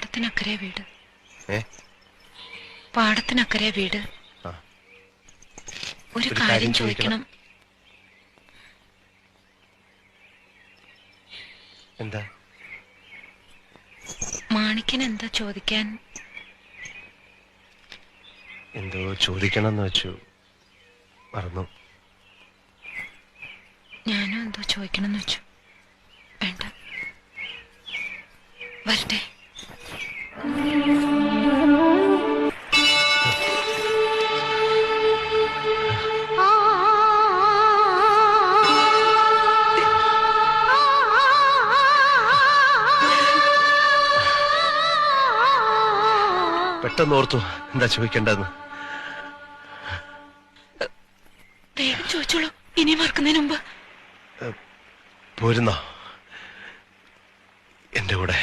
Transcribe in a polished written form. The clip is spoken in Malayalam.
പാടത്തിനക്കരെ വീട്. ഏ പാടത്തിനക്കരെ വീട്. ആ. ഒരു കാര്യം ചോദിക്കണം. എന്താ? മാണിക്കൻ എന്താ ചോദിക്കാൻ? എന്തോ ചോദിക്കണമെന്ന് വെച്ചു, മറന്നു. ഞാനും എന്തോ ചോദിക്കണമെന്ന് വെച്ചു. വേണ്ട, വരട്ടെ. പെട്ടെന്ന് ഓർത്തു എന്താ ചോദിക്കേണ്ടതെന്ന്. വേഗം ചോദിച്ചോളൂ, ഇനി മറക്കുന്നതിന് മുമ്പ്. പോരുന്നോ എന്റെ കൂടെ?